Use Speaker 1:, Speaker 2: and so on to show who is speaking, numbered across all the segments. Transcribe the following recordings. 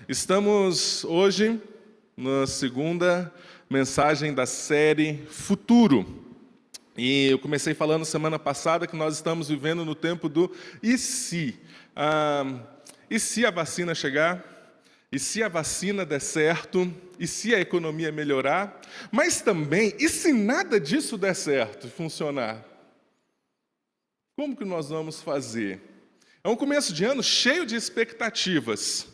Speaker 1: Estamos hoje na segunda mensagem da série Futuro. E eu comecei falando semana passada que nós estamos vivendo no tempo do e se? E se a vacina chegar? E se a vacina der certo? E se a economia melhorar? Mas também, e se nada disso der certo, funcionar? Como que nós vamos fazer? É um começo de ano cheio de expectativas,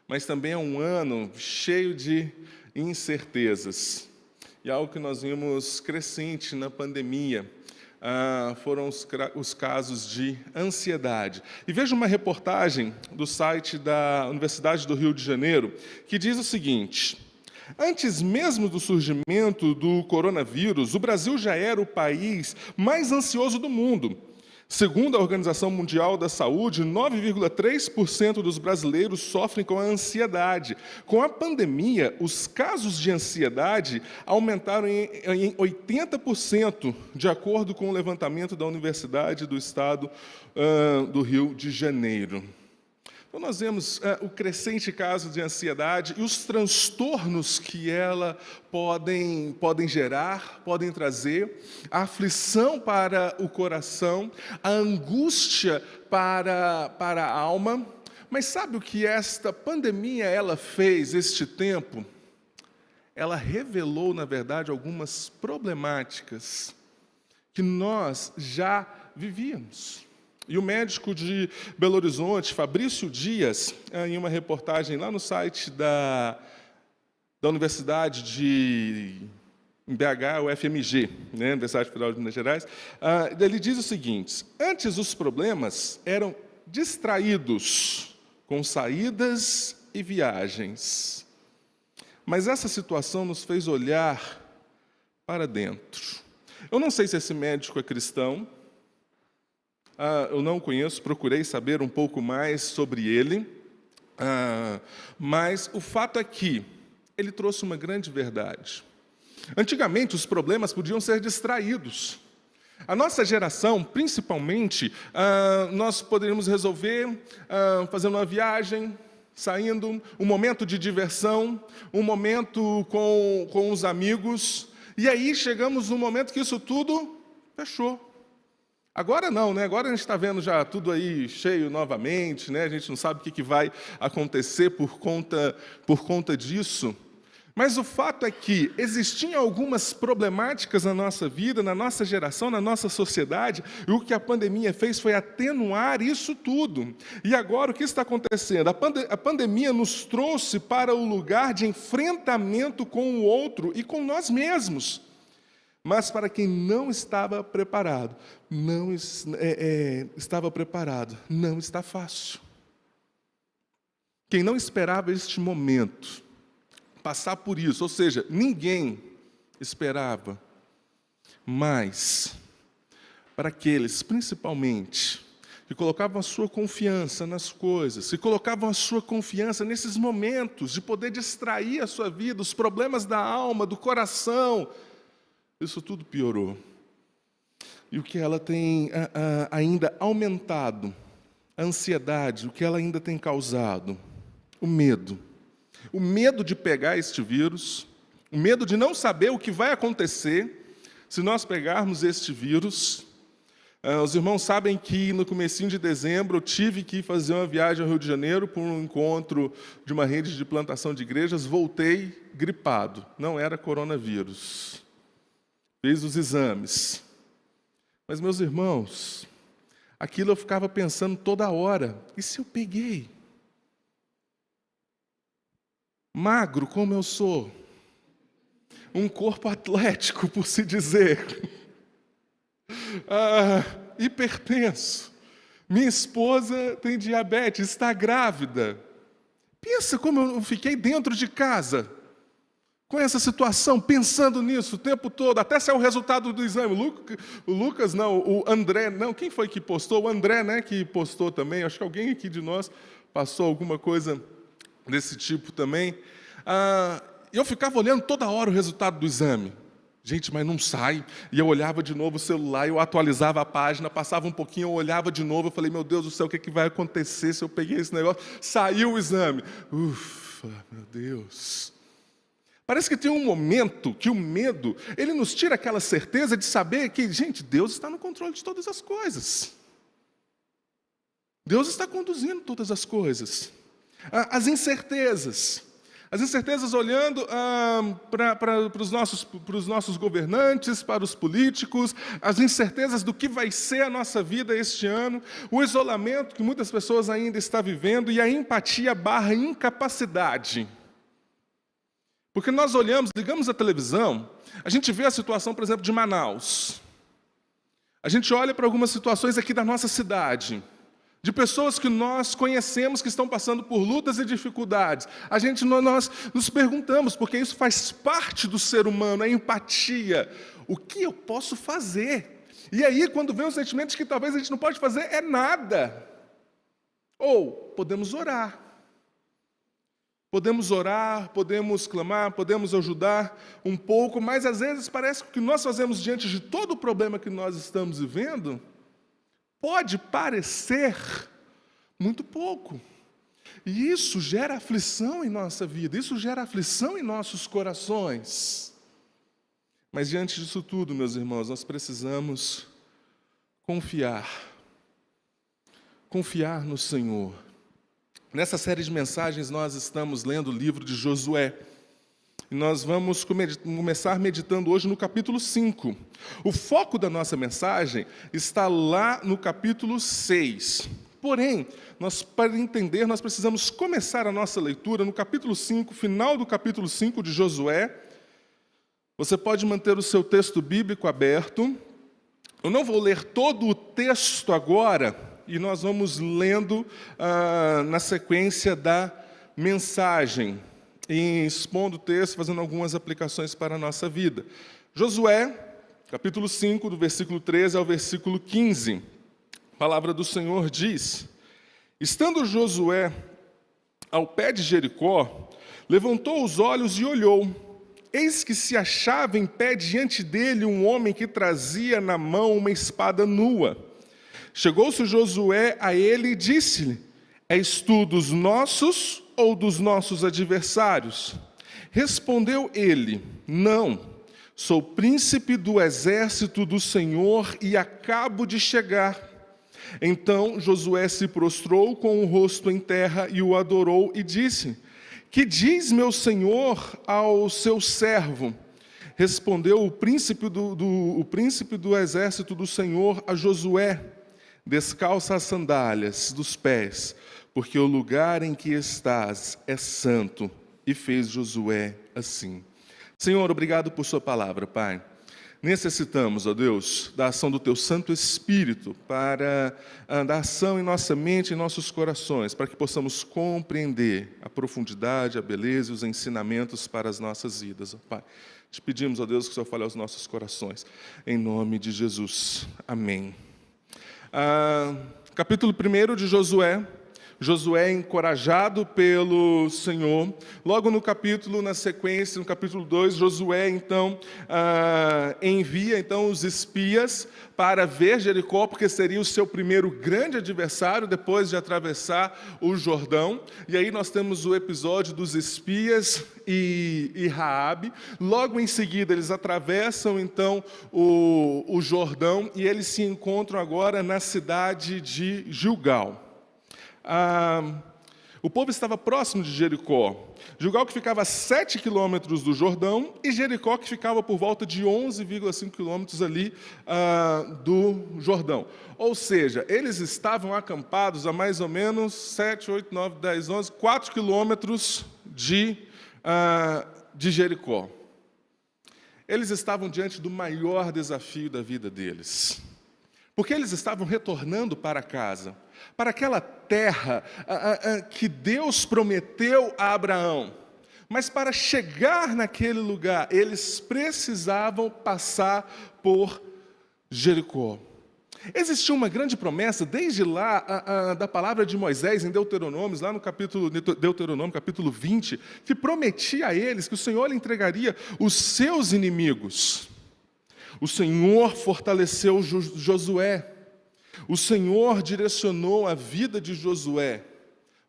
Speaker 1: mas também é um ano cheio de incertezas. E algo que nós vimos crescente na pandemia foram os casos de ansiedade. E veja uma reportagem do site da Universidade do Rio de Janeiro, que diz o seguinte: antes mesmo do surgimento do coronavírus, o Brasil já era o país mais ansioso do mundo. Segundo a Organização Mundial da Saúde, 9,3% dos brasileiros sofrem com a ansiedade. Com a pandemia, os casos de ansiedade aumentaram em 80%, de acordo com o levantamento da Universidade do Estado do Rio de Janeiro. Então, nós vemos o crescente caso de ansiedade e os transtornos que ela podem gerar, podem trazer, a aflição para o coração, a angústia para a alma. Mas sabe o que esta pandemia ela fez, este tempo? Ela revelou, na verdade, algumas problemáticas que nós já vivíamos. E o médico de Belo Horizonte, Fabrício Dias, em uma reportagem lá no site da Universidade de BH, o FMG, né, Universidade Federal de Minas Gerais, ele diz o seguinte: antes os problemas eram distraídos com saídas e viagens, mas essa situação nos fez olhar para dentro. Eu não sei se esse médico é cristão, eu não o conheço, procurei saber um pouco mais sobre ele, mas o fato é que ele trouxe uma grande verdade. Antigamente, os problemas podiam ser distraídos. A nossa geração, principalmente, nós poderíamos resolver fazendo uma viagem, saindo, um momento de diversão, um momento com os amigos, e aí chegamos num momento que isso tudo fechou. Agora não, né? Agora a gente está vendo já tudo aí cheio novamente, né? A gente não sabe o que vai acontecer por conta disso. Mas o fato é que existiam algumas problemáticas na nossa vida, na nossa geração, na nossa sociedade, e o que a pandemia fez foi atenuar isso tudo. E agora o que está acontecendo? A pandemia nos trouxe para o lugar de enfrentamento com o outro e com nós mesmos. Mas para quem não estava preparado, não está fácil. Quem não esperava este momento, passar por isso, ou seja, ninguém esperava, mas para aqueles, principalmente, que colocavam a sua confiança nas coisas, que colocavam a sua confiança nesses momentos de poder distrair a sua vida, os problemas da alma, do coração, isso tudo piorou. E o que ela tem ainda aumentado, a ansiedade, o que ela ainda tem causado? O medo. O medo de pegar este vírus, o medo de não saber o que vai acontecer se nós pegarmos este vírus. Os irmãos sabem que no comecinho de dezembro eu tive que fazer uma viagem ao Rio de Janeiro por um encontro de uma rede de plantação de igrejas, voltei gripado, não era coronavírus. Fiz os exames. Mas, meus irmãos, aquilo eu ficava pensando toda hora. E se eu peguei? Magro como eu sou. Um corpo atlético, por se dizer. Hipertenso. Minha esposa tem diabetes, está grávida. Pensa como eu fiquei dentro de casa, com essa situação, pensando nisso o tempo todo, até sair o resultado do exame. O Lucas, não, o André, não, quem foi que postou? O André, né, que postou também. Acho que alguém aqui de nós passou alguma coisa desse tipo também. Eu ficava olhando toda hora o resultado do exame. Gente, mas não sai. E eu olhava de novo o celular, eu atualizava a página, passava um pouquinho, eu olhava de novo, eu falei, meu Deus do céu, o que vai acontecer se eu peguei esse negócio? Saiu o exame. Ufa, meu Deus. Parece que tem um momento que o medo, ele nos tira aquela certeza de saber que, gente, Deus está no controle de todas as coisas. Deus está conduzindo todas as coisas. As incertezas olhando para os nossos governantes, para os políticos, as incertezas do que vai ser a nossa vida este ano, o isolamento que muitas pessoas ainda estão vivendo e a empatia / incapacidade. Porque nós olhamos, ligamos a televisão, a gente vê a situação, por exemplo, de Manaus. A gente olha para algumas situações aqui da nossa cidade, de pessoas que nós conhecemos que estão passando por lutas e dificuldades. Nós nos perguntamos, porque isso faz parte do ser humano, a empatia. O que eu posso fazer? E aí, quando vem um sentimento de que talvez a gente não pode fazer é nada. Ou podemos orar. Podemos orar, podemos clamar, podemos ajudar um pouco, mas às vezes parece que o que nós fazemos diante de todo o problema que nós estamos vivendo pode parecer muito pouco. E isso gera aflição em nossa vida, isso gera aflição em nossos corações. Mas diante disso tudo, meus irmãos, nós precisamos confiar no Senhor. Nessa série de mensagens nós estamos lendo o livro de Josué. E nós vamos começar meditando hoje no capítulo 5. O foco da nossa mensagem está lá no capítulo 6. Porém, para entender, nós precisamos começar a nossa leitura no capítulo 5, final do capítulo 5 de Josué. Você pode manter o seu texto bíblico aberto. Eu não vou ler todo o texto agora, e nós vamos lendo na sequência da mensagem, e expondo o texto, fazendo algumas aplicações para a nossa vida. Josué, capítulo 5, do versículo 13 ao versículo 15. A palavra do Senhor diz: Estando Josué ao pé de Jericó, levantou os olhos e olhou. Eis que se achava em pé diante dele um homem que trazia na mão uma espada nua. Chegou-se Josué a ele e disse-lhe: És tu dos nossos ou dos nossos adversários? Respondeu ele: Não, sou príncipe do exército do Senhor e acabo de chegar. Então Josué se prostrou com o rosto em terra e o adorou e disse: Que diz meu senhor ao seu servo? Respondeu o príncipe do exército do Senhor a Josué: Descalça as sandálias dos pés, porque o lugar em que estás é santo. E fez Josué assim. Senhor, obrigado por sua palavra, Pai. Necessitamos, ó Deus, da ação do Teu Santo Espírito para dar ação em nossa mente, em nossos corações, para que possamos compreender a profundidade, a beleza e os ensinamentos para as nossas vidas, ó Pai. Te pedimos, ó Deus, que o Senhor fale aos nossos corações, em nome de Jesus. Amém. Capítulo 1 de Josué. Josué é encorajado pelo Senhor. Logo no capítulo, na sequência, no capítulo 2, Josué, então, envia então, os espias para ver Jericó, porque seria o seu primeiro grande adversário, depois de atravessar o Jordão. E aí nós temos o episódio dos espias e Raabe. Logo em seguida, eles atravessam, então, o Jordão, e eles se encontram agora na cidade de Gilgal. O povo estava próximo de Jericó. Gilgal, que ficava a 7 quilômetros do Jordão, e Jericó, que ficava por volta de 11,5 quilômetros ali do Jordão. Ou seja, eles estavam acampados a mais ou menos 7, 8, 9, 10, 11, 4 quilômetros de Jericó. Eles estavam diante do maior desafio da vida deles. Porque eles estavam retornando para casa, para aquela terra que Deus prometeu a Abraão. Mas para chegar naquele lugar, eles precisavam passar por Jericó. Existia uma grande promessa, desde lá, da palavra de Moisés, em Deuteronômio, lá no Deuteronômio, capítulo 20, que prometia a eles que o Senhor lhe entregaria os seus inimigos. O Senhor fortaleceu Josué. O Senhor direcionou a vida de Josué.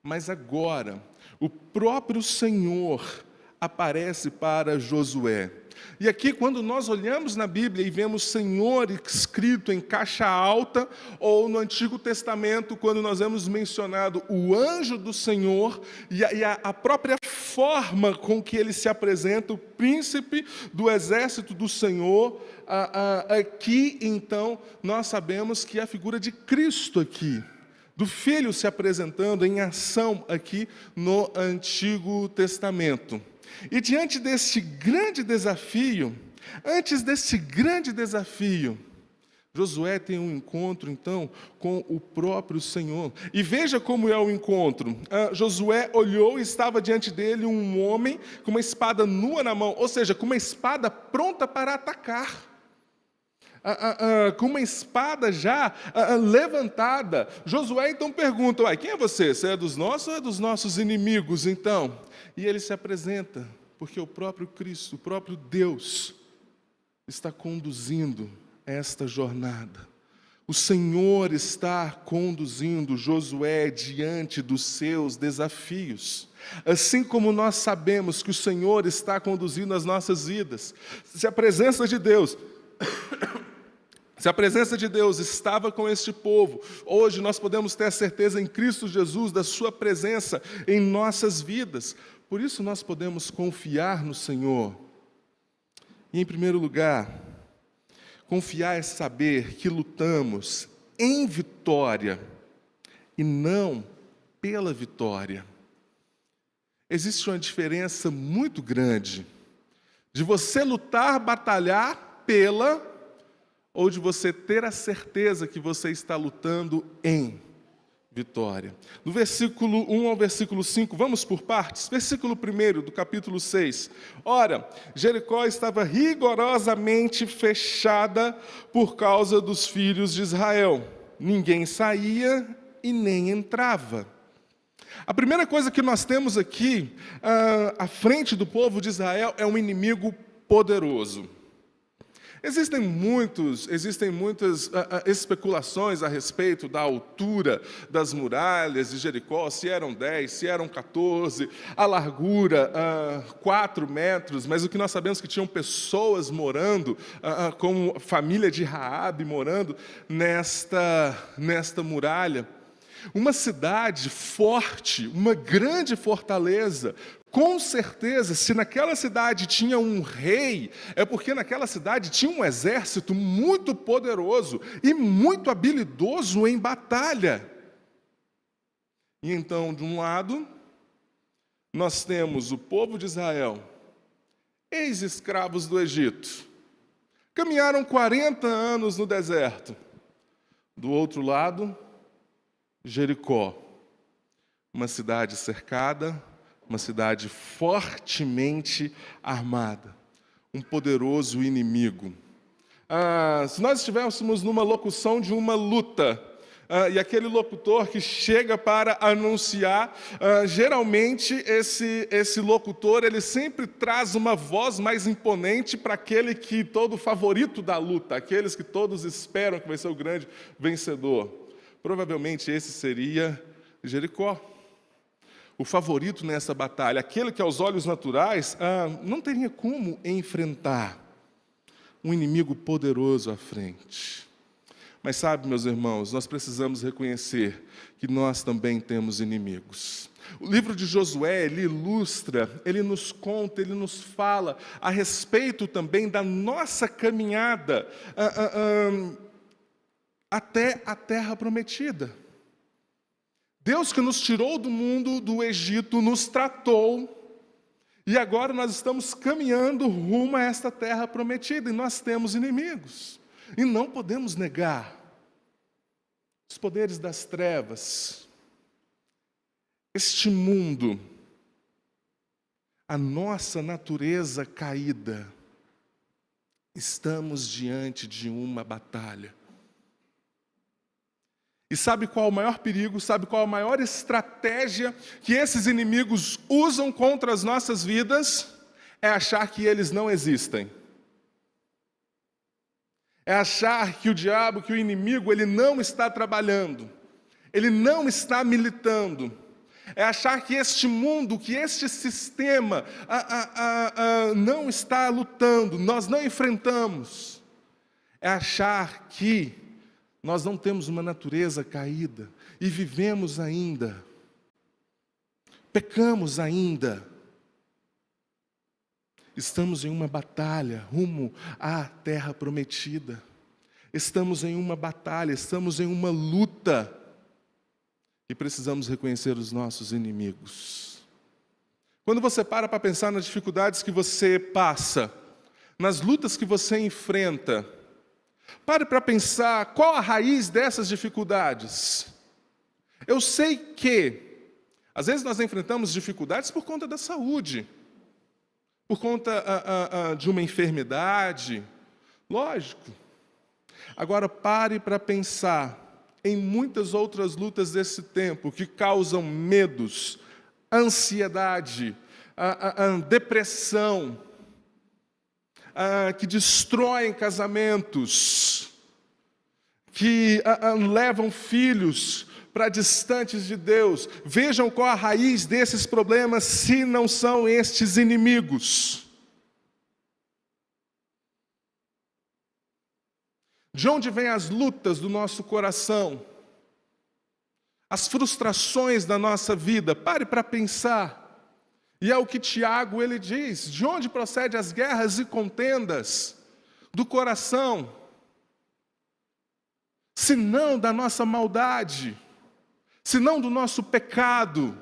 Speaker 1: Mas agora, o próprio Senhor aparece para Josué. E aqui, quando nós olhamos na Bíblia e vemos Senhor escrito em caixa alta, ou no Antigo Testamento, quando nós vemos mencionado o anjo do Senhor e a própria forma com que ele se apresenta, o príncipe do exército do Senhor, aqui então nós sabemos que é a figura de Cristo aqui, do Filho se apresentando em ação aqui no Antigo Testamento. E diante deste grande desafio, antes deste grande desafio, Josué tem um encontro, então, com o próprio Senhor. E veja como é o encontro. Josué olhou e estava diante dele um homem com uma espada nua na mão, ou seja, com uma espada pronta para atacar. Com uma espada já levantada. Josué então pergunta, quem é você? Você é dos nossos ou é dos nossos inimigos, então? E ele se apresenta, porque o próprio Cristo, o próprio Deus, está conduzindo esta jornada. O Senhor está conduzindo Josué diante dos seus desafios. Assim como nós sabemos que o Senhor está conduzindo as nossas vidas, se a presença de Deus estava com este povo, hoje nós podemos ter a certeza em Cristo Jesus da sua presença em nossas vidas. Por isso nós podemos confiar no Senhor. E em primeiro lugar, confiar é saber que lutamos em vitória e não pela vitória. Existe uma diferença muito grande de você lutar, batalhar ou de você ter a certeza que você está lutando em vitória. Do versículo 1 ao versículo 5, vamos por partes. Versículo 1 do capítulo 6. Ora, Jericó estava rigorosamente fechada por causa dos filhos de Israel. Ninguém saía e nem entrava. A primeira coisa que nós temos aqui, à frente do povo de Israel, é um inimigo poderoso. Existem muitas especulações a respeito da altura das muralhas de Jericó, se eram 10, se eram 14, a largura 4 metros, mas o que nós sabemos é que tinham pessoas morando, como a família de Raabe morando nesta muralha. Uma cidade forte, uma grande fortaleza. Com certeza, se naquela cidade tinha um rei, é porque naquela cidade tinha um exército muito poderoso e muito habilidoso em batalha. E então, de um lado, nós temos o povo de Israel, ex-escravos do Egito. Caminharam 40 anos no deserto. Do outro lado, Jericó, uma cidade cercada, uma cidade fortemente armada, um poderoso inimigo. Se nós estivéssemos numa locução de uma luta, e aquele locutor que chega para anunciar, geralmente esse locutor, ele sempre traz uma voz mais imponente para aquele que todo favorito da luta, aqueles que todos esperam que vai ser o grande vencedor. Provavelmente esse seria Jericó, o favorito nessa batalha, aquele que aos olhos naturais não teria como enfrentar um inimigo poderoso à frente. Mas sabe, meus irmãos, nós precisamos reconhecer que nós também temos inimigos. O livro de Josué, ele ilustra, ele nos conta, ele nos fala a respeito também da nossa caminhada até a terra prometida. Deus que nos tirou do mundo do Egito, nos tratou, e agora nós estamos caminhando rumo a esta terra prometida, e nós temos inimigos, e não podemos negar. Os poderes das trevas, este mundo, a nossa natureza caída, estamos diante de uma batalha. E sabe qual é o maior perigo, sabe qual é a maior estratégia que esses inimigos usam contra as nossas vidas? É achar que eles não existem. É achar que o diabo, que o inimigo, ele não está trabalhando, ele não está militando. É achar que este mundo, que este sistema não está lutando, nós não enfrentamos. É achar que nós não temos uma natureza caída e vivemos ainda, pecamos ainda. Estamos em uma batalha rumo à terra prometida. Estamos em uma batalha, estamos em uma luta. E precisamos reconhecer os nossos inimigos. Quando você para pensar nas dificuldades que você passa, nas lutas que você enfrenta, pare para pensar qual a raiz dessas dificuldades. Eu sei que, às vezes nós enfrentamos dificuldades por conta da saúde, por conta de uma enfermidade, lógico. Agora pare para pensar em muitas outras lutas desse tempo que causam medos, ansiedade, depressão, que destroem casamentos, que levam filhos para distantes de Deus. Vejam qual a raiz desses problemas, se não são estes inimigos. De onde vêm as lutas do nosso coração? As frustrações da nossa vida? Pare para pensar. E é o que Tiago ele diz. De onde procedem as guerras e contendas? Do coração. Se não da nossa maldade, se não do nosso pecado,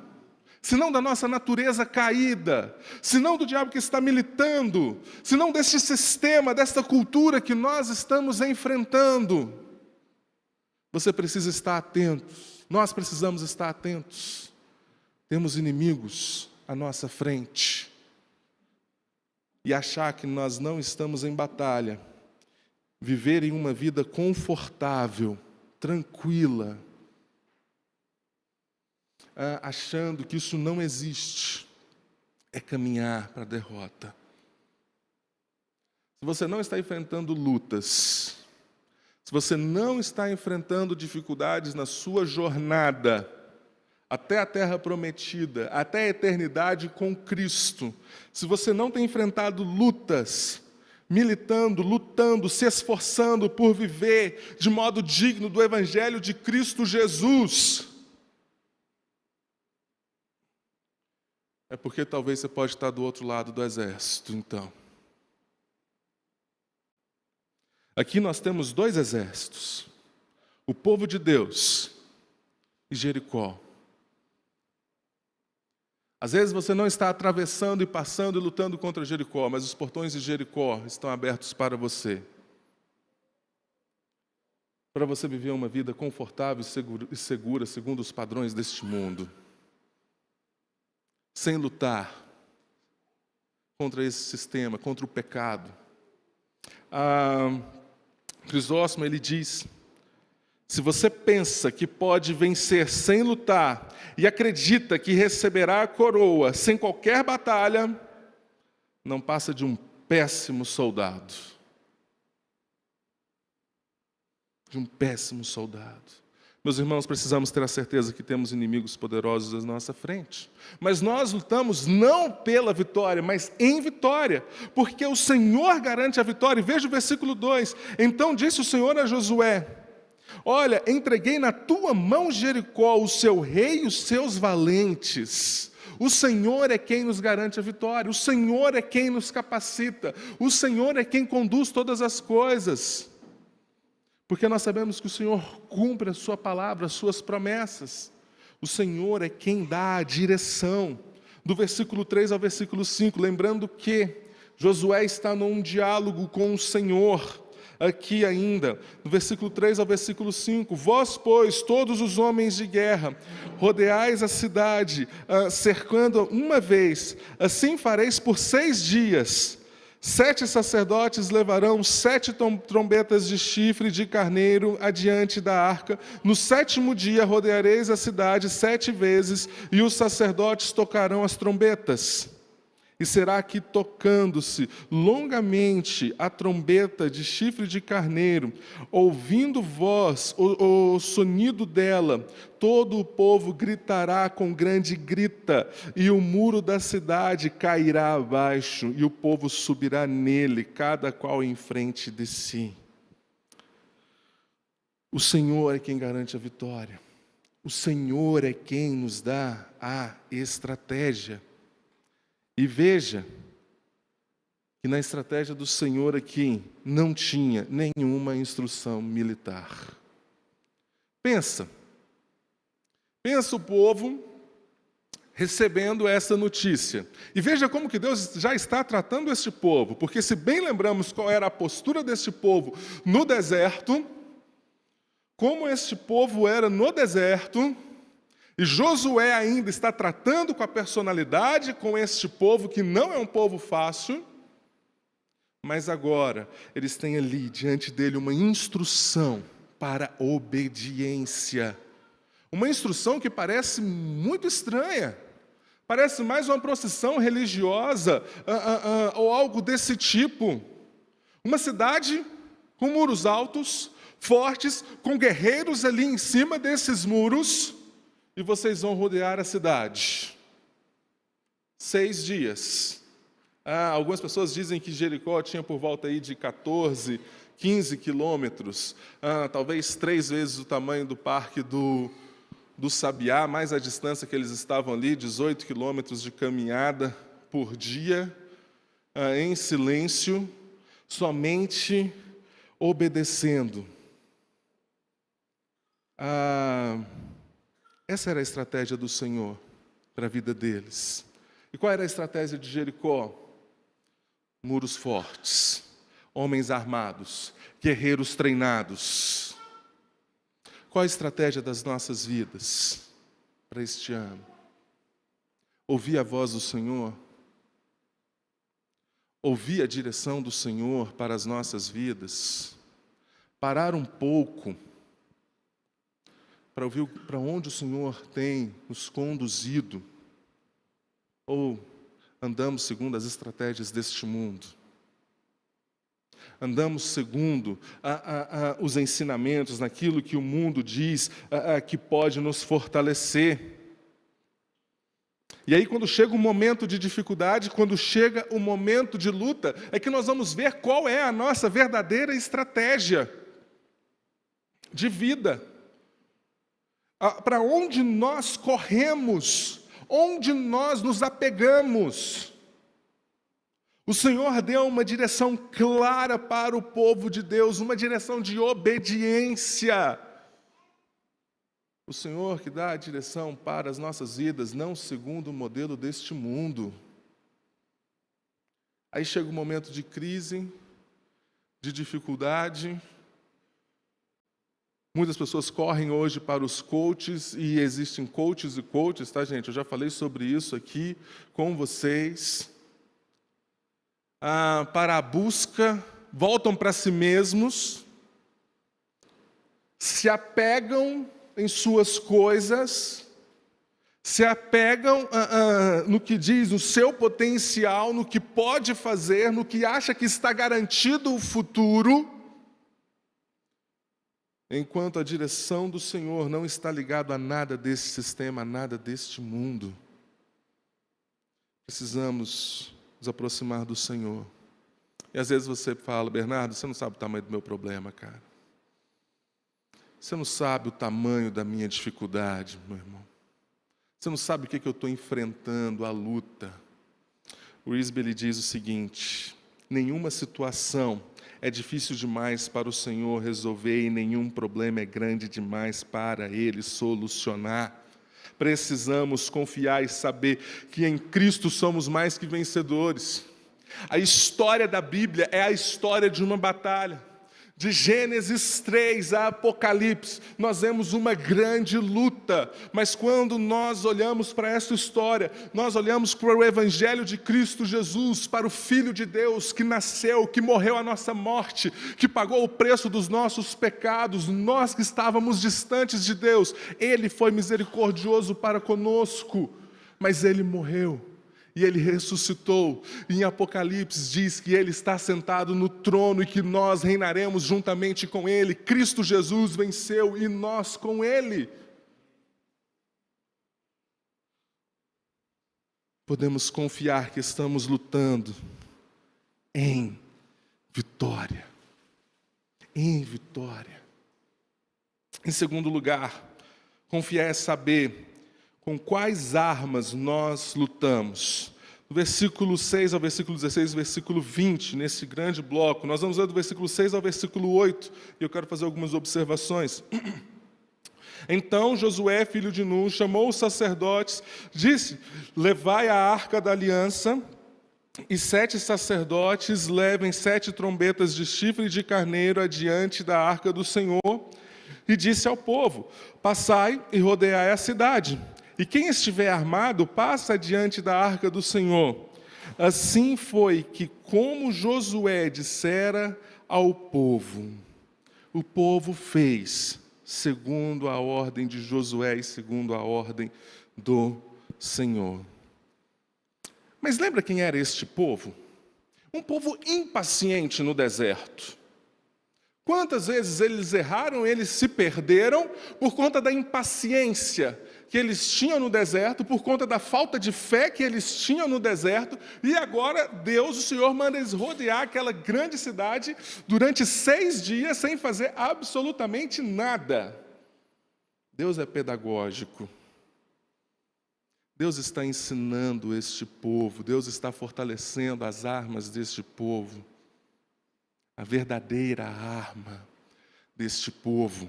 Speaker 1: se não da nossa natureza caída, se não do diabo que está militando, se não deste sistema, desta cultura que nós estamos enfrentando. Você precisa estar atento, nós precisamos estar atentos. Temos inimigos à nossa frente. E achar que nós não estamos em batalha, viver em uma vida confortável, tranquila, achando que isso não existe, é caminhar para a derrota. Se você não está enfrentando lutas, se você não está enfrentando dificuldades na sua jornada até a terra prometida, até a eternidade com Cristo, se você não tem enfrentado lutas, militando, lutando, se esforçando por viver de modo digno do Evangelho de Cristo Jesus, é porque talvez você pode estar do outro lado do exército, então. Aqui nós temos dois exércitos. O povo de Deus e Jericó. Às vezes você não está atravessando e passando e lutando contra Jericó, mas os portões de Jericó estão abertos para você. Para você viver uma vida confortável e segura segundo os padrões deste mundo. Sem lutar contra esse sistema, contra o pecado. Crisóstomo, ele diz, se você pensa que pode vencer sem lutar e acredita que receberá a coroa sem qualquer batalha, não passa de um péssimo soldado. De um péssimo soldado. Meus irmãos, precisamos ter a certeza que temos inimigos poderosos à nossa frente. Mas nós lutamos não pela vitória, mas em vitória. Porque o Senhor garante a vitória. E veja o versículo 2. Então disse o Senhor a Josué, olha, entreguei na tua mão Jericó, o seu rei e os seus valentes. O Senhor é quem nos garante a vitória. O Senhor é quem nos capacita. O Senhor é quem conduz todas as coisas. Porque nós sabemos que o Senhor cumpre a sua palavra, as suas promessas. O Senhor é quem dá a direção. Do versículo 3 ao versículo 5, lembrando que Josué está num diálogo com o Senhor, aqui ainda, do versículo 3 ao versículo 5. Vós, pois, todos os homens de guerra, rodeais a cidade, cercando uma vez, assim fareis por 6 dias. 7 sacerdotes levarão 7 trombetas de chifre de carneiro adiante da arca. No 7º dia rodeareis a cidade 7 vezes, e os sacerdotes tocarão as trombetas. E será que, tocando-se longamente a trombeta de chifre de carneiro, ouvindo voz, o sonido dela, todo o povo gritará com grande grita, e o muro da cidade cairá abaixo, e o povo subirá nele, cada qual em frente de si. O Senhor é quem garante a vitória. O Senhor é quem nos dá a estratégia. E veja que na estratégia do Senhor aqui não tinha nenhuma instrução militar. Pensa o povo recebendo essa notícia. E veja como que Deus já está tratando este povo, porque se bem lembramos qual era a postura deste povo no deserto, como este povo era no deserto, e Josué ainda está tratando com a personalidade com este povo, que não é um povo fácil, mas agora eles têm ali diante dele uma instrução para obediência. Uma instrução que parece muito estranha, parece mais uma procissão religiosa ou algo desse tipo. Uma cidade com muros altos, fortes, com guerreiros ali em cima desses muros, e vocês vão rodear a cidade. 6 dias. Algumas pessoas dizem que Jericó tinha por volta aí de 14, 15 quilômetros, talvez 3 vezes o tamanho do Parque do Sabiá, mais a distância que eles estavam ali, 18 quilômetros de caminhada por dia, em silêncio, somente obedecendo. Essa era a estratégia do Senhor para a vida deles. E qual era a estratégia de Jericó? Muros fortes, homens armados, guerreiros treinados. Qual a estratégia das nossas vidas para este ano? Ouvir a voz do Senhor? Ouvir a direção do Senhor para as nossas vidas? Parar um pouco para ouvir para onde o Senhor tem nos conduzido? Ou andamos segundo as estratégias deste mundo? Andamos segundo os ensinamentos, naquilo que o mundo diz que pode nos fortalecer? E aí, quando chega o momento de dificuldade, quando chega o momento de luta, é que nós vamos ver qual é a nossa verdadeira estratégia de vida. Para onde nós corremos, onde nós nos apegamos. O Senhor deu uma direção clara para o povo de Deus, uma direção de obediência. O Senhor que dá a direção para as nossas vidas, não segundo o modelo deste mundo. Aí chega o momento de crise, de dificuldade. Muitas pessoas correm hoje para os coaches, e existem coaches e coaches, tá, gente? Eu já falei sobre isso aqui com vocês. Para a busca, voltam para si mesmos, se apegam em suas coisas, se apegam no que diz, no seu potencial, no que pode fazer, no que acha que está garantido o futuro, enquanto a direção do Senhor não está ligada a nada desse sistema, a nada deste mundo. Precisamos nos aproximar do Senhor. E às vezes você fala: Bernardo, você não sabe o tamanho do meu problema, cara. Você não sabe o tamanho da minha dificuldade, meu irmão. Você não sabe o que eu estou enfrentando, a luta. O Risby diz o seguinte: nenhuma situação é difícil demais para o Senhor resolver, e nenhum problema é grande demais para Ele solucionar. Precisamos confiar e saber que em Cristo somos mais que vencedores. A história da Bíblia é a história de uma batalha. De Gênesis 3 a Apocalipse, nós vemos uma grande luta, mas quando nós olhamos para essa história, nós olhamos para o Evangelho de Cristo Jesus, para o Filho de Deus que nasceu, que morreu a nossa morte, que pagou o preço dos nossos pecados, nós que estávamos distantes de Deus, Ele foi misericordioso para conosco, mas Ele morreu, e ele ressuscitou. Em Apocalipse diz que ele está sentado no trono e que nós reinaremos juntamente com ele. Cristo Jesus venceu e nós com ele. Podemos confiar que estamos lutando em vitória. Em vitória. Em segundo lugar, confiar é saber com quais armas nós lutamos. Do versículo 6 ao versículo 16, versículo 20, nesse grande bloco, nós vamos ler do versículo 6 ao versículo 8, e eu quero fazer algumas observações. Então Josué, filho de Nun, chamou os sacerdotes, disse: levai a arca da aliança, e 7 sacerdotes levem 7 trombetas de chifre de carneiro adiante da arca do Senhor, e disse ao povo: passai e rodeai a cidade, e quem estiver armado, passa adiante da arca do Senhor. Assim foi que, como Josué dissera ao povo, o povo fez segundo a ordem de Josué e segundo a ordem do Senhor. Mas lembra quem era este povo? Um povo impaciente no deserto. Quantas vezes eles erraram, eles se perderam por conta da impaciência que eles tinham no deserto, por conta da falta de fé que eles tinham no deserto, e agora Deus, o Senhor, manda eles rodear aquela grande cidade durante 6 dias sem fazer absolutamente nada. Deus é pedagógico. Deus está ensinando este povo, Deus está fortalecendo as armas deste povo, a verdadeira arma deste povo.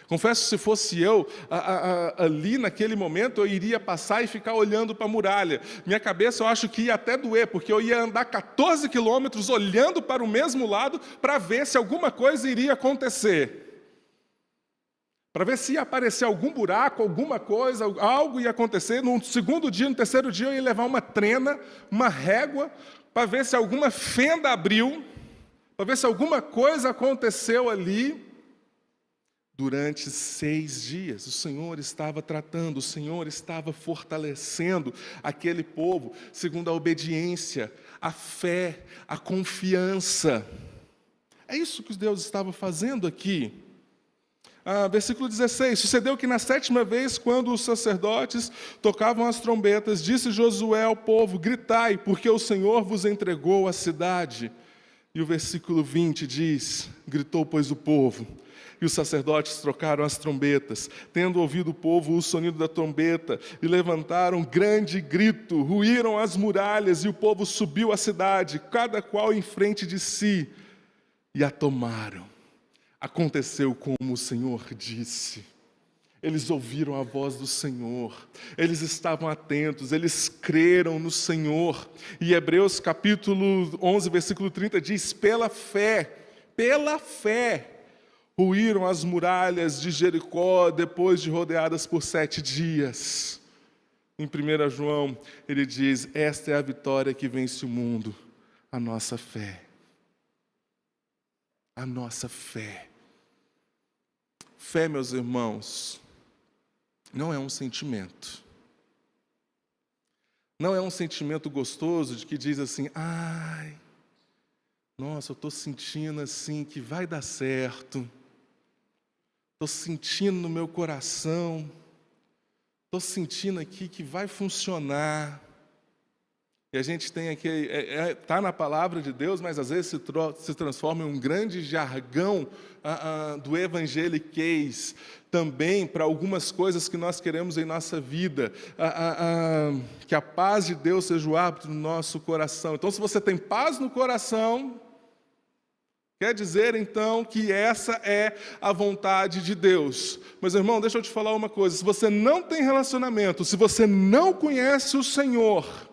Speaker 1: Confesso, se fosse eu, ali naquele momento, eu iria passar e ficar olhando para a muralha. Minha cabeça eu acho que ia até doer, porque eu ia andar 14 quilômetros olhando para o mesmo lado para ver se alguma coisa iria acontecer. Para ver se ia aparecer algum buraco, alguma coisa, algo ia acontecer. No segundo dia, no terceiro dia, eu ia levar uma trena, uma régua, para ver se alguma fenda abriu, para ver se alguma coisa aconteceu ali. Durante 6 dias, o Senhor estava tratando, o Senhor estava fortalecendo aquele povo, segundo a obediência, a fé, a confiança. É isso que Deus estava fazendo aqui. Versículo 16, sucedeu que na 7ª vez, quando os sacerdotes tocavam as trombetas, disse Josué ao povo: gritai, porque o Senhor vos entregou a cidade. E o versículo 20 diz: gritou, pois, o povo, e os sacerdotes trocaram as trombetas, tendo ouvido o povo o sonido da trombeta, e levantaram grande grito, ruíram as muralhas, e o povo subiu à cidade, cada qual em frente de si, e a tomaram. Aconteceu como o Senhor disse. Eles ouviram a voz do Senhor, eles estavam atentos, eles creram no Senhor. E Hebreus capítulo 11, versículo 30 diz: pela fé, ruíram as muralhas de Jericó depois de rodeadas por 7 dias. Em 1 João, ele diz: esta é a vitória que vence o mundo, a nossa fé. A nossa fé. Fé, meus irmãos, não é um sentimento. Não é um sentimento gostoso de que diz assim: ai, nossa, eu estou sentindo assim que vai dar certo. Estou sentindo no meu coração. Estou sentindo aqui que vai funcionar. E a gente tem aqui, está na palavra de Deus, mas às vezes se transforma em um grande jargão do evangeliquez, também para algumas coisas que nós queremos em nossa vida, que a paz de Deus seja o hábito do nosso coração. Então, se você tem paz no coração, quer dizer então que essa é a vontade de Deus. Mas, irmão, deixa eu te falar uma coisa: se você não tem relacionamento, se você não conhece o Senhor,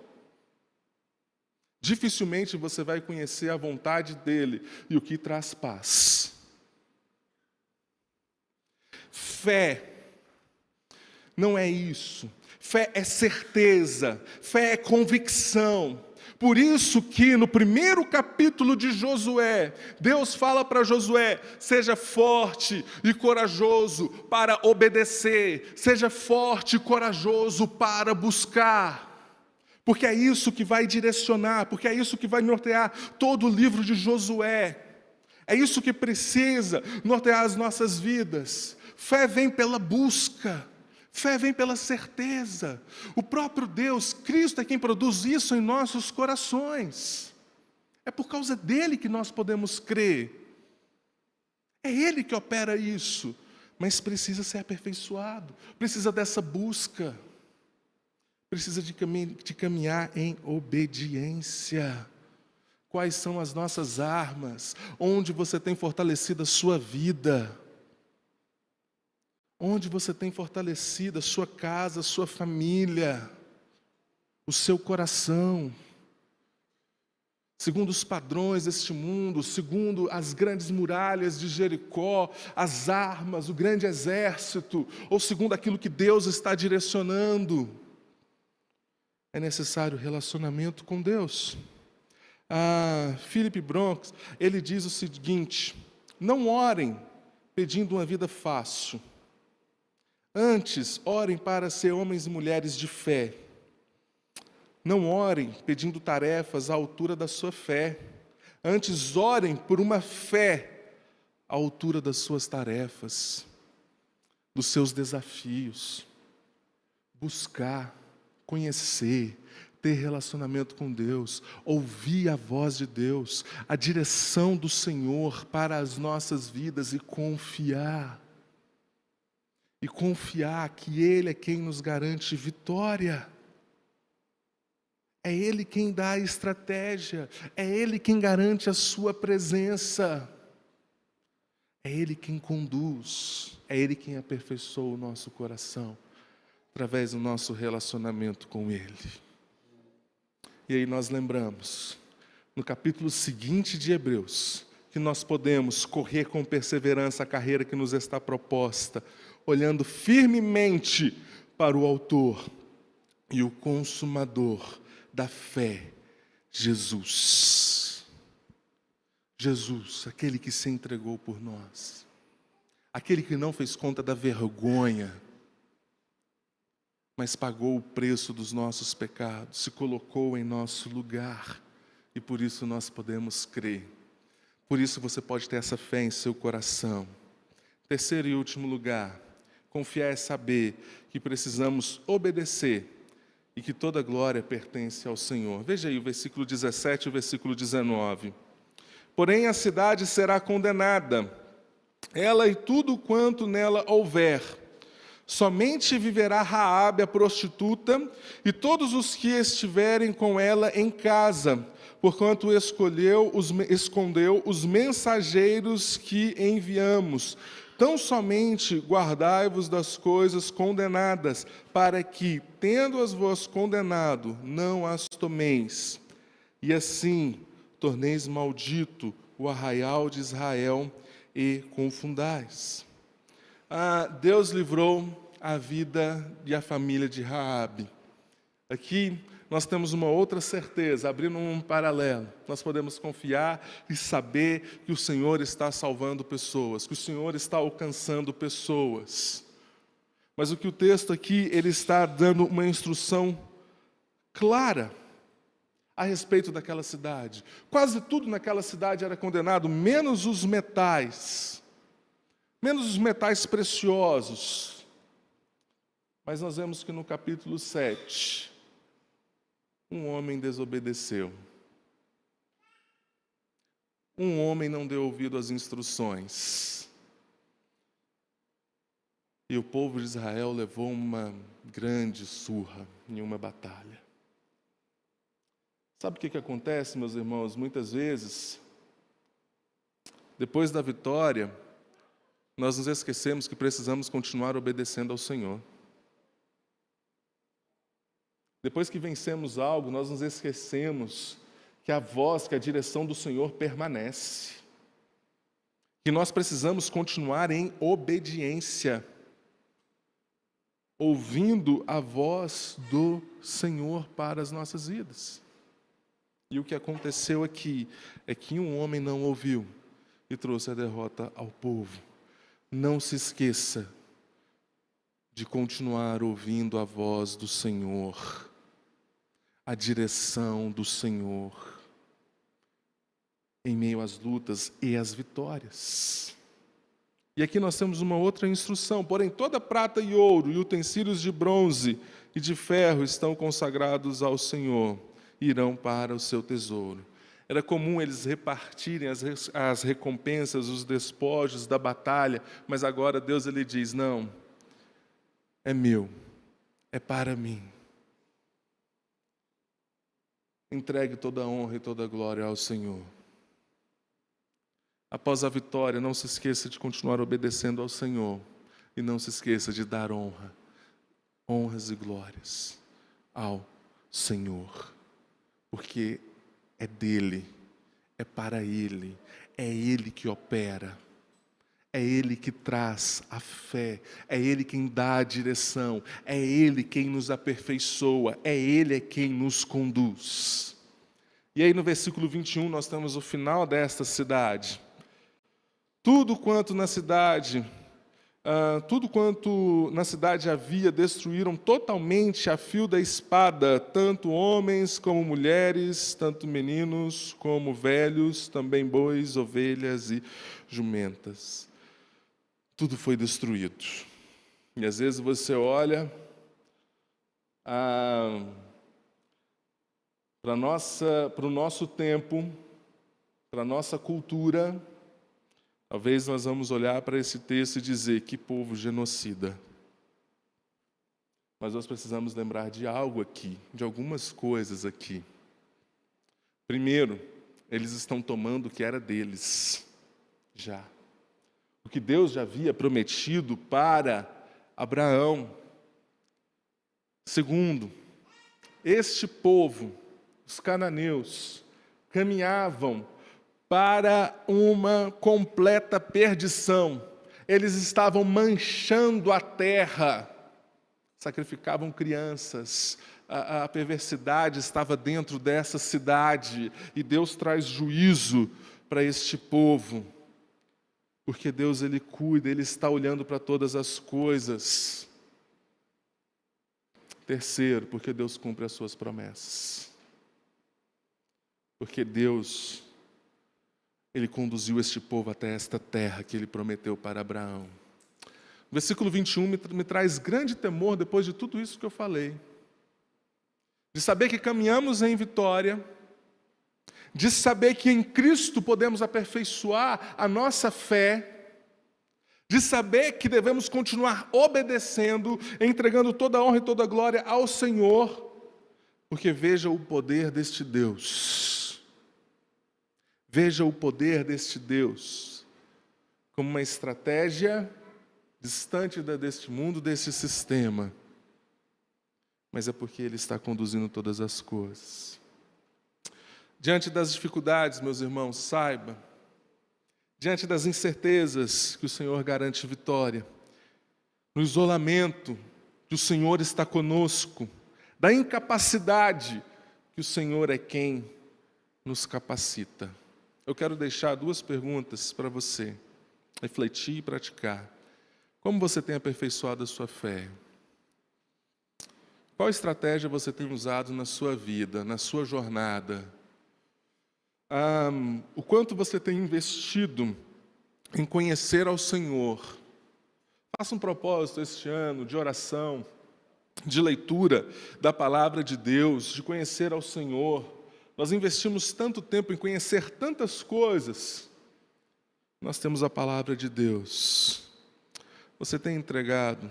Speaker 1: dificilmente você vai conhecer a vontade dEle e o que traz paz. Fé não é isso. Fé é certeza. Fé é convicção. Por isso que no 1º capítulo de Josué, Deus fala para Josué: seja forte e corajoso para obedecer. Seja forte e corajoso para buscar. porque é isso que vai direcionar, porque é isso que vai nortear todo o livro de Josué. É isso que precisa nortear as nossas vidas. Fé vem pela busca, fé vem pela certeza. O próprio Deus, Cristo, é quem produz isso em nossos corações. É por causa dele que nós podemos crer. É ele que opera isso, mas precisa ser aperfeiçoado, precisa dessa busca, precisa de caminhar em obediência. Quais são as nossas armas? Onde você tem fortalecido a sua vida? Onde você tem fortalecido a sua casa, a sua família, o seu coração? Segundo os padrões deste mundo, segundo as grandes muralhas de Jericó, as armas, o grande exército, ou segundo aquilo que Deus está direcionando, é necessário relacionamento com Deus. Philip Bronx, ele diz o seguinte: não orem pedindo uma vida fácil, antes orem para ser homens e mulheres de fé. Não orem pedindo tarefas à altura da sua fé, antes orem por uma fé à altura das suas tarefas, dos seus desafios. Buscar, conhecer, ter relacionamento com Deus, ouvir a voz de Deus, a direção do Senhor para as nossas vidas e confiar. E confiar que Ele é quem nos garante vitória. É Ele quem dá a estratégia, é Ele quem garante a sua presença. É Ele quem conduz, é Ele quem aperfeiçoa o nosso coração, através do nosso relacionamento com Ele. E aí nós lembramos, no capítulo seguinte de Hebreus, que nós podemos correr com perseverança a carreira que nos está proposta, olhando firmemente para o autor e o consumador da fé, Jesus. Jesus, aquele que se entregou por nós, aquele que não fez conta da vergonha, mas pagou o preço dos nossos pecados, se colocou em nosso lugar, e por isso nós podemos crer. Por isso você pode ter essa fé em seu coração. Terceiro e último lugar, confiar é saber que precisamos obedecer e que toda glória pertence ao Senhor. Veja aí o versículo 17 e o versículo 19. Porém a cidade será condenada, ela e tudo quanto nela houver. Somente viverá Raabe a prostituta e todos os que estiverem com ela em casa, porquanto escondeu os mensageiros que enviamos. Tão somente guardai-vos das coisas condenadas, para que, tendo-as vós condenado, não as tomeis. E assim torneis maldito o arraial de Israel e confundais. Deus livrou a vida e a família de Raabe. Aqui nós temos uma outra certeza, abrindo um paralelo. Nós podemos confiar e saber que o Senhor está salvando pessoas, que o Senhor está alcançando pessoas. Mas o que o texto aqui, ele está dando uma instrução clara a respeito daquela cidade. Quase tudo naquela cidade era condenado, menos os metais preciosos. Mas nós vemos que no capítulo 7, um homem desobedeceu. Um homem não deu ouvido às instruções. E o povo de Israel levou uma grande surra em uma batalha. Sabe o que acontece, meus irmãos? Muitas vezes, depois da vitória, nós nos esquecemos que precisamos continuar obedecendo ao Senhor. Depois que vencemos algo, nós nos esquecemos que a voz, que a direção do Senhor permanece. Que nós precisamos continuar em obediência, ouvindo a voz do Senhor para as nossas vidas. E o que aconteceu aqui é que um homem não ouviu e trouxe a derrota ao povo. Não se esqueça de continuar ouvindo a voz do Senhor. a direção do Senhor em meio às lutas e às vitórias. E aqui nós temos uma outra instrução: porém, toda prata e ouro e utensílios de bronze e de ferro estão consagrados ao Senhor, e irão para o seu tesouro. Era comum eles repartirem as recompensas, os despojos da batalha, mas agora Deus ele diz: não, é meu, é para mim. Entregue toda a honra e toda a glória ao Senhor. Após a vitória, não se esqueça de continuar obedecendo ao Senhor. E não se esqueça de dar honras e glórias ao Senhor. Porque é dele, é para ele, é ele que opera. É Ele que traz a fé, é Ele quem dá a direção, é Ele quem nos aperfeiçoa, é Ele quem nos conduz. E aí no versículo 21 nós temos o final desta cidade. Tudo quanto na cidade havia, destruíram totalmente a fio da espada, tanto homens como mulheres, tanto meninos como velhos, também bois, ovelhas e jumentas. Tudo foi destruído. E às vezes você olha para o nosso tempo, para a nossa cultura, talvez nós vamos olhar para esse texto e dizer: que povo genocida. Mas nós precisamos lembrar de algo aqui, de algumas coisas aqui. Primeiro, eles estão tomando o que era deles, já. O que Deus já havia prometido para Abraão. Segundo, este povo, os cananeus, caminhavam para uma completa perdição. Eles estavam manchando a terra, sacrificavam crianças, a perversidade estava dentro dessa cidade, e Deus traz juízo para este povo. Porque Deus, Ele cuida, Ele está olhando para todas as coisas. Terceiro, porque Deus cumpre as suas promessas. Porque Deus, Ele conduziu este povo até esta terra que Ele prometeu para Abraão. O versículo 21 me traz grande temor depois de tudo isso que eu falei. De saber que caminhamos em vitória, de saber que em Cristo podemos aperfeiçoar a nossa fé, de saber que devemos continuar obedecendo, entregando toda a honra e toda a glória ao Senhor, porque veja o poder deste Deus. Veja o poder deste Deus como uma estratégia distante deste mundo, desse sistema, mas é porque Ele está conduzindo todas as coisas. Diante das dificuldades, meus irmãos, saiba, diante das incertezas, que o Senhor garante vitória, no isolamento, que o Senhor está conosco, da incapacidade, que o Senhor é quem nos capacita. Eu quero deixar duas perguntas para você, refletir e praticar. Como você tem aperfeiçoado a sua fé? Qual estratégia você tem usado na sua vida, na sua jornada? O quanto você tem investido em conhecer ao Senhor. Faça um propósito este ano de oração, de leitura da palavra de Deus, de conhecer ao Senhor. Nós investimos tanto tempo em conhecer tantas coisas. Nós temos a palavra de Deus. Você tem entregado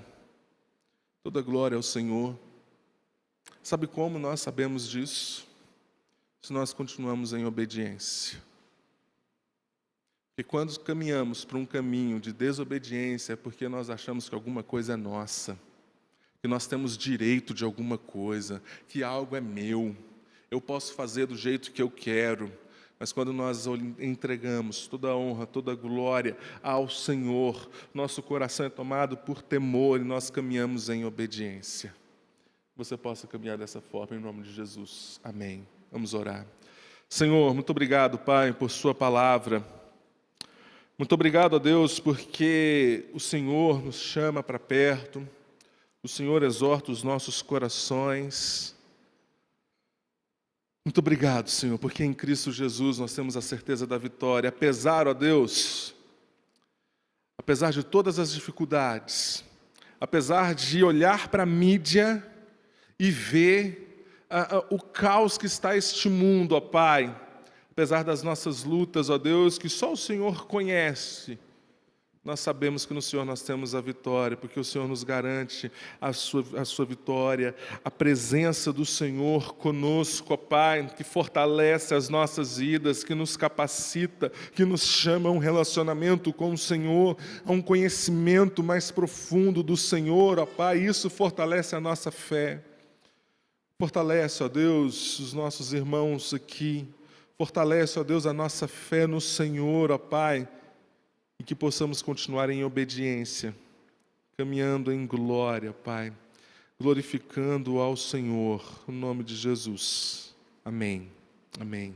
Speaker 1: toda a glória ao Senhor. Sabe como nós sabemos disso? Se nós continuamos em obediência. E quando caminhamos para um caminho de desobediência, é porque nós achamos que alguma coisa é nossa, que nós temos direito de alguma coisa, que algo é meu, eu posso fazer do jeito que eu quero. Mas quando nós entregamos toda a honra, toda a glória ao Senhor, nosso coração é tomado por temor e nós caminhamos em obediência. Você possa caminhar dessa forma em nome de Jesus. Amém. Vamos orar. Senhor, muito obrigado, Pai, por sua palavra. Muito obrigado a Deus, porque o Senhor nos chama para perto, o Senhor exorta os nossos corações. Muito obrigado, Senhor, porque em Cristo Jesus nós temos a certeza da vitória. Apesar, ó Deus, apesar de todas as dificuldades, apesar de olhar para a mídia e ver o caos que está este mundo, ó Pai, apesar das nossas lutas, ó Deus, que só o Senhor conhece, nós sabemos que no Senhor nós temos a vitória, porque o Senhor nos garante a sua vitória, a presença do Senhor conosco, ó Pai, que fortalece as nossas vidas, que nos capacita, que nos chama a um relacionamento com o Senhor, a um conhecimento mais profundo do Senhor, ó Pai, isso fortalece a nossa fé. Fortalece, ó Deus, os nossos irmãos aqui, fortalece, ó Deus, a nossa fé no Senhor, ó Pai, e que possamos continuar em obediência, caminhando em glória, Pai, glorificando ao Senhor, no nome de Jesus. Amém. Amém.